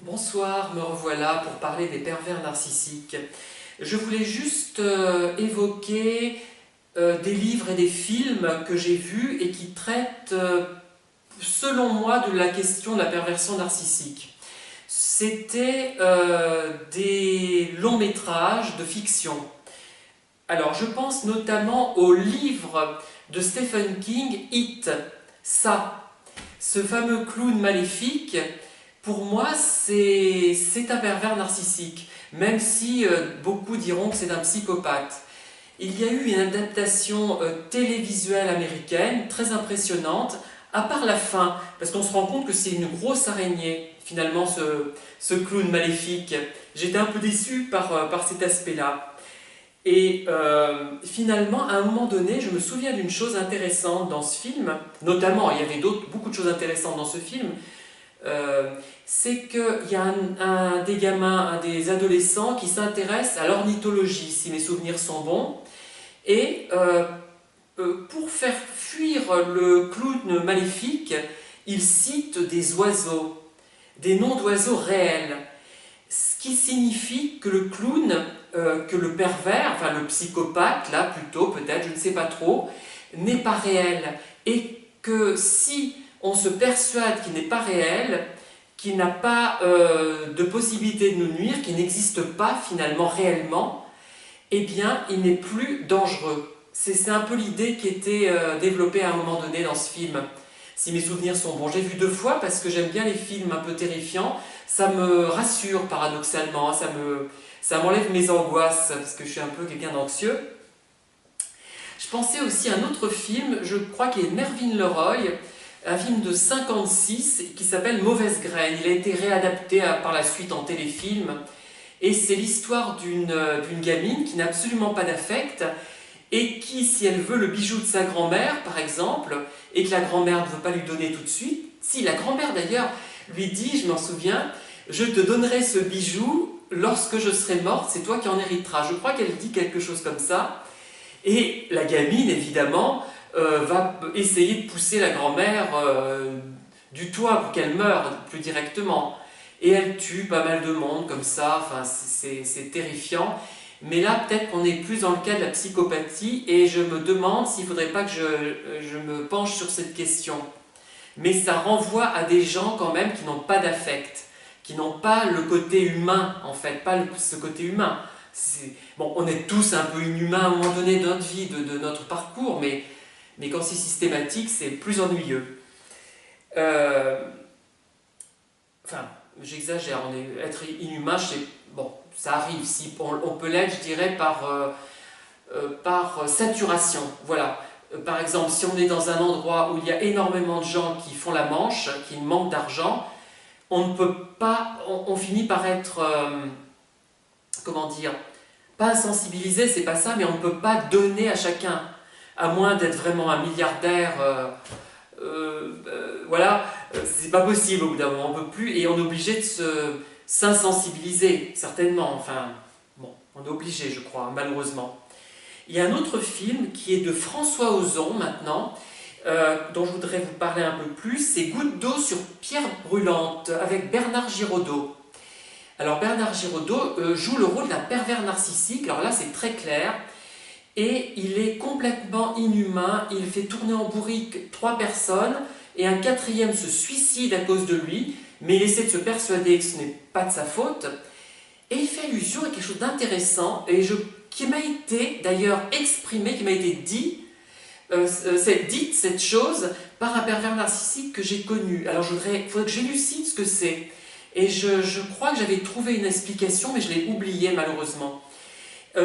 Bonsoir, me revoilà pour parler des pervers narcissiques. Je voulais juste évoquer des livres et des films que j'ai vus et qui traitent, selon moi, de la question de la perversion narcissique. C'était des longs métrages de fiction. Alors, je pense notamment au livre de Stephen King, It, ça, ce fameux clown maléfique. Pour moi, c'est un pervers narcissique, même si beaucoup diront que c'est un psychopathe. Il y a eu une adaptation télévisuelle américaine très impressionnante, à part la fin, parce qu'on se rend compte que c'est une grosse araignée, finalement, ce clown maléfique. J'étais un peu déçu par cet aspect-là. Et finalement, à un moment donné, je me souviens d'une chose intéressante dans ce film, notamment, il y avait beaucoup de choses intéressantes dans ce film, c'est qu'il y a un des gamins, un des adolescents qui s'intéresse à l'ornithologie, si mes souvenirs sont bons, et pour faire fuir le clown maléfique, il cite des oiseaux, des noms d'oiseaux réels, ce qui signifie que le clown, que le pervers, enfin le psychopathe, là plutôt peut-être, je ne sais pas trop, n'est pas réel, et que si on se persuade qu'il n'est pas réel, qu'il n'a pas de possibilité de nous nuire, qu'il n'existe pas finalement réellement, eh bien il n'est plus dangereux. C'est un peu l'idée qui était développée à un moment donné dans ce film, si mes souvenirs sont bons. J'ai vu 2 fois parce que j'aime bien les films un peu terrifiants, ça me rassure paradoxalement, ça m'enlève mes angoisses parce que je suis un peu quelqu'un d'anxieux. Je pensais aussi à un autre film, je crois qu'il est Mervyn LeRoy, un film de 56 qui s'appelle Mauvaise graine. Il a été réadapté par la suite en téléfilm. Et c'est l'histoire d'une gamine qui n'a absolument pas d'affect et qui, si elle veut le bijou de sa grand-mère, par exemple, et que la grand-mère ne veut pas lui donner tout de suite, si la grand-mère d'ailleurs lui dit, je m'en souviens, je te donnerai ce bijou lorsque je serai morte, c'est toi qui en hériteras. Je crois qu'elle dit quelque chose comme ça. Et la gamine, évidemment, va essayer de pousser la grand-mère du toit pour qu'elle meure plus directement. Et elle tue pas mal de monde comme ça, enfin, c'est terrifiant. Mais là, peut-être qu'on est plus dans le cas de la psychopathie et je me demande s'il ne faudrait pas que je me penche sur cette question. Mais ça renvoie à des gens quand même qui n'ont pas d'affect, qui n'ont pas le côté humain, en fait, pas ce côté humain. Bon, on est tous un peu inhumains à un moment donné de notre vie, de notre parcours, mais quand c'est systématique, c'est plus ennuyeux. Enfin, j'exagère, être inhumain, bon, ça arrive, si on peut l'être, je dirais, par saturation. Voilà. Par exemple, si on est dans un endroit où il y a énormément de gens qui font la manche, qui manquent d'argent, on ne peut pas, on finit par être, comment dire, pas insensibilisé, c'est pas ça, mais on ne peut pas donner à chacun, à moins d'être vraiment un milliardaire, voilà, c'est pas possible au bout d'un moment, on peut plus, et on est obligé de s'insensibiliser, certainement, enfin, bon, on est obligé, je crois, malheureusement. Il y a un autre film qui est de François Ozon, maintenant, dont je voudrais vous parler un peu plus, c'est Goutte d'eau sur pierre brûlante, avec Bernard Giraudot. Alors Bernard Giraudot joue le rôle d'un pervers narcissique, alors là c'est très clair, et il est complètement inhumain, il fait tourner en bourrique 3 personnes, et un 4e se suicide à cause de lui, mais il essaie de se persuader que ce n'est pas de sa faute, et il fait allusion à quelque chose d'intéressant, et qui m'a été d'ailleurs exprimé, qui m'a été dit, cette chose par un pervers narcissique que j'ai connu. Alors il faudrait que j'élucide ce que c'est. Et je crois que j'avais trouvé une explication, mais je l'ai oubliée malheureusement.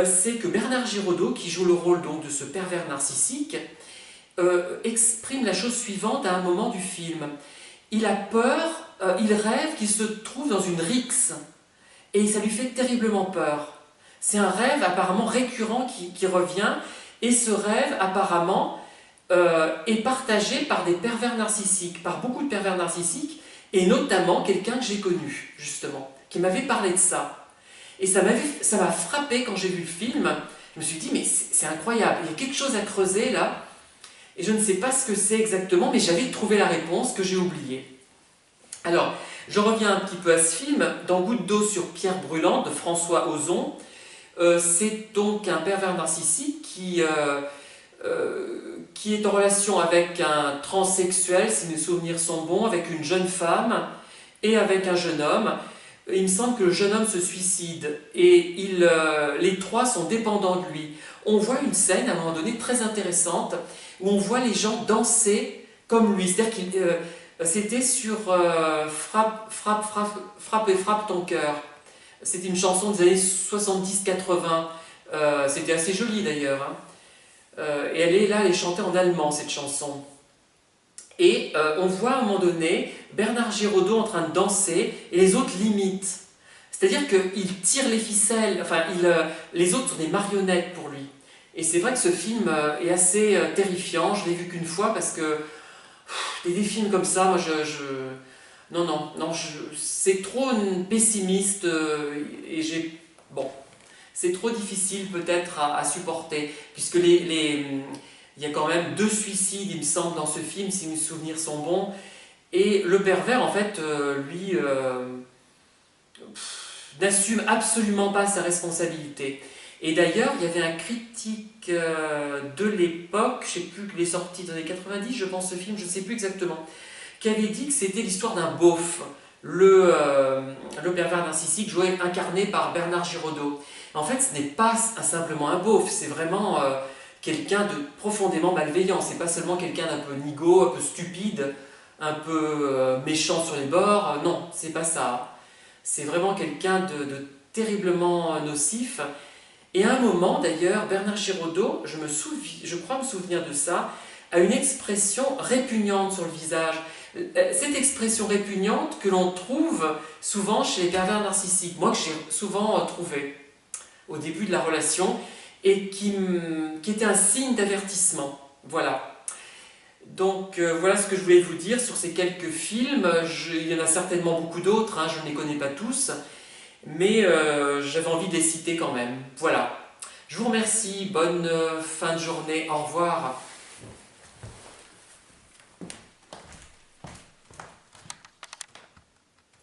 C'est que Bernard Giraudot, qui joue le rôle donc de ce pervers narcissique, exprime la chose suivante à un moment du film. Il a peur, il rêve qu'il se trouve dans une rixe, et ça lui fait terriblement peur. C'est un rêve apparemment récurrent qui revient, et ce rêve apparemment est partagé par des pervers narcissiques, par beaucoup de pervers narcissiques, et notamment quelqu'un que j'ai connu, justement, qui m'avait parlé de ça. Et ça m'a frappé quand j'ai vu le film. Je me suis dit, mais c'est incroyable, il y a quelque chose à creuser là, et je ne sais pas ce que c'est exactement, mais j'avais trouvé la réponse que j'ai oubliée. Alors, je reviens un petit peu à ce film. Dans Goutte d'eau sur pierre brûlante de François Ozon, c'est donc un pervers narcissique qui est en relation avec un transsexuel, si mes souvenirs sont bons, avec une jeune femme et avec un jeune homme. Il me semble que le jeune homme se suicide et les trois sont dépendants de lui. On voit une scène à un moment donné très intéressante où on voit les gens danser comme lui. C'est-à-dire qu'il c'était sur frappe et frappe ton cœur. C'était une chanson des années 70-80. C'était assez joli d'ailleurs, hein. Et elle est chantée en allemand cette chanson. Et on voit à un moment donné Bernard Giraudot en train de danser et les autres l'imitent. C'est-à-dire qu'il tire les ficelles, enfin les autres sont des marionnettes pour lui. Et c'est vrai que ce film est assez terrifiant, je l'ai vu qu'une fois parce que des films comme ça, moi non, non, non, c'est trop pessimiste et j'ai... Bon, c'est trop difficile peut-être à supporter, puisque il y a quand même 2 suicides, il me semble, dans ce film, si mes souvenirs sont bons, et le pervers, en fait, lui, n'assume absolument pas sa responsabilité. Et d'ailleurs, il y avait un critique de l'époque, je ne sais plus, il est sorti dans les 90, je pense, ce film, je ne sais plus exactement, qui avait dit que c'était l'histoire d'un beauf, le pervers narcissique incarné par Bernard Giraudot. En fait, ce n'est pas simplement un beauf, c'est vraiment quelqu'un de profondément malveillant. C'est pas seulement quelqu'un d'un peu nigaud, un peu stupide, un peu méchant sur les bords. Non, c'est pas ça. C'est vraiment quelqu'un de terriblement nocif. Et à un moment, d'ailleurs, Bernard Giraudot, je crois me souvenir de ça, a une expression répugnante sur le visage. Cette expression répugnante que l'on trouve souvent chez les pervers narcissiques, moi que j'ai souvent trouvé au début de la relation, et qui était un signe d'avertissement. Voilà. Donc voilà ce que je voulais vous dire sur ces quelques films. Il y en a certainement beaucoup d'autres, hein, je ne les connais pas tous, mais j'avais envie de les citer quand même. Voilà. Je vous remercie, bonne fin de journée, au revoir.